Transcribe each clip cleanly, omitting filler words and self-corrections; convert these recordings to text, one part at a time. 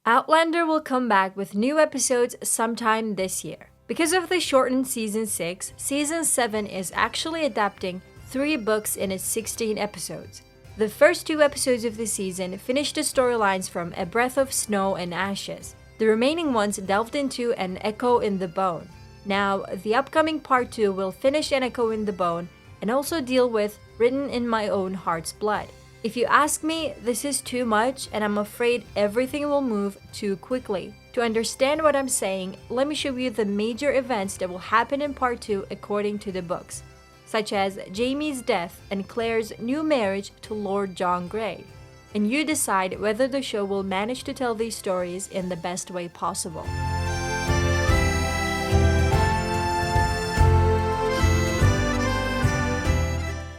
Outlander will come back with new episodes sometime this year. Because of the shortened Season 6, Season 7 is actually adapting 3 books in its 16 episodes. The first 2 episodes of the season finished the storylines from A Breath of Snow and Ashes. The remaining ones delved into An Echo in the Bone. Now, the upcoming Part 2 will finish An Echo in the Bone and also deal with Written in My Own Heart's Blood. If you ask me, this is too much and I'm afraid everything will move too quickly. To understand what I'm saying, let me show you the major events that will happen in Part 2 according to the books, such as Jaime's death and Claire's new marriage to Lord John Grey. And you decide whether the show will manage to tell these stories in the best way possible.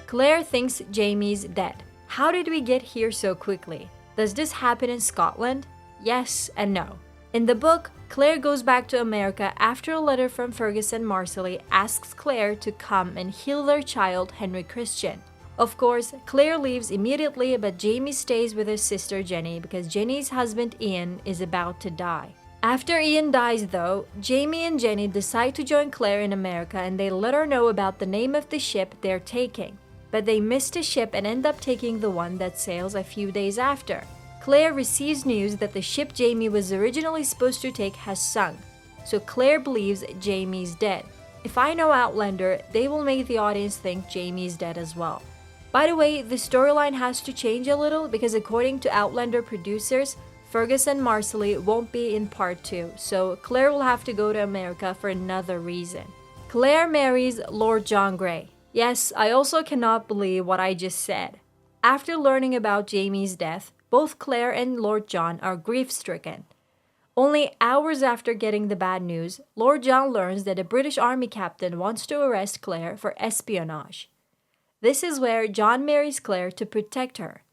Claire thinks Jaime's dead. How did we get here so quickly? Does this happen in Scotland? Yes and no. In the book, Claire goes back to America after a letter from Fergus and Marcelly asks Claire to come and heal their child, Henry Christian. Of course, Claire leaves immediately, but Jaime stays with her sister Jenny because Jenny's husband Ian is about to die. After Ian dies though, Jaime and Jenny decide to join Claire in America and they let her know about the name of the ship they're taking. But they miss the ship and end up taking the one that sails a few days after. Claire receives news that the ship Jaime was originally supposed to take has sunk, so Claire believes Jaime's dead. If I know Outlander, they will make the audience think Jaime's dead as well. By the way, the storyline has to change a little because according to Outlander producers, Fergus and Marcelly won't be in Part 2, so Claire will have to go to America for another reason. Claire marries Lord John Grey. Yes, I also cannot believe what I just said. After learning about Jaime's death, both Claire and Lord John are grief-stricken. Only hours after getting the bad news, Lord John learns that a British Army captain wants to arrest Claire for espionage. This is where John marries Claire to protect her.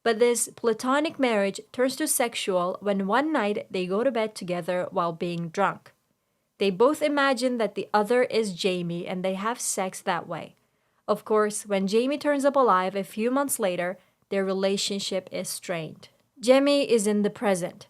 But this platonic marriage turns to sexual when one night they go to bed together while being drunk. They both imagine that the other is Jaime and they have sex that way. Of course, when Jaime turns up alive a few months later, their relationship is strained. Jaime is in the present.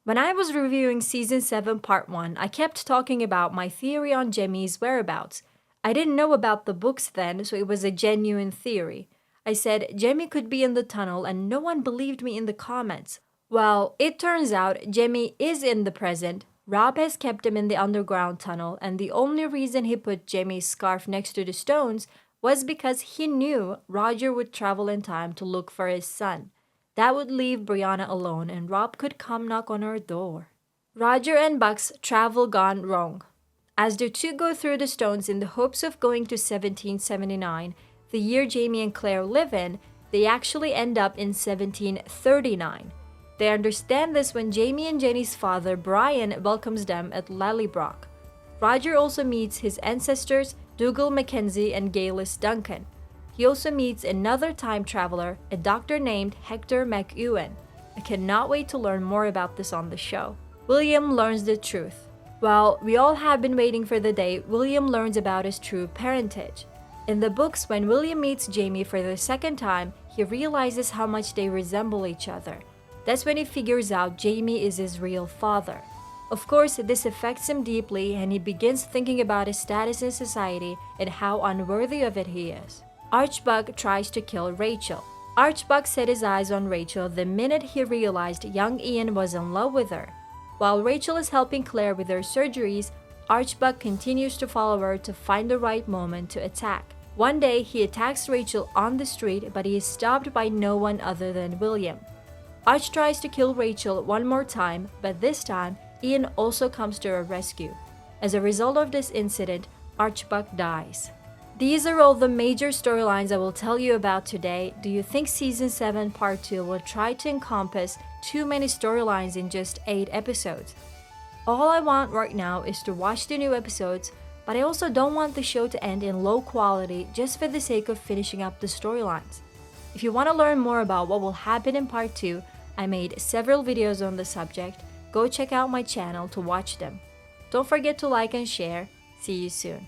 When I was reviewing Season 7 Part 1, I kept talking about my theory on Jaime's whereabouts. I didn't know about the books then, so it was a genuine theory. I said Jaime could be in the tunnel and no one believed me in the comments. Well, it turns out Jaime is in the present. Rob has kept him in the underground tunnel and the only reason he put Jaime's scarf next to the stones was because he knew Roger would travel in time to look for his son. That would leave Brianna alone and Rob could come knock on her door. Roger and Buck's travel gone wrong. As the two go through the stones in the hopes of going to 1779, the year Jaime and Claire live in, they actually end up in 1739. They understand this when Jaime and Jenny's father, Brian, welcomes them at Lallybroch. Roger also meets his ancestors, Dougal Mackenzie and Gaelis Duncan. He also meets another time traveler, a doctor named Hector MacEwen. I cannot wait to learn more about this on the show. William learns the truth. Well, we all have been waiting for the day William learns about his true parentage. In the books, when William meets Jaime for the second time, he realizes how much they resemble each other. That's when he figures out Jaime is his real father. Of course, this affects him deeply and he begins thinking about his status in society and how unworthy of it he is. Archbuck tries to kill Rachel. Archbuck set his eyes on Rachel the minute he realized young Ian was in love with her. While Rachel is helping Claire with her surgeries, Archbuck continues to follow her to find the right moment to attack. One day, he attacks Rachel on the street, but he is stopped by no one other than William. Arch tries to kill Rachel one more time, but this time, Ian also comes to her rescue. As a result of this incident, Archbuck dies. These are all the major storylines I will tell you about today. Do you think Season 7 Part 2 will try to encompass too many storylines in just 8 episodes? All I want right now is to watch the new episodes, but I also don't want the show to end in low quality just for the sake of finishing up the storylines. If you want to learn more about what will happen in Part 2, I made several videos on the subject. Go check out my channel to watch them. Don't forget to like and share. See you soon.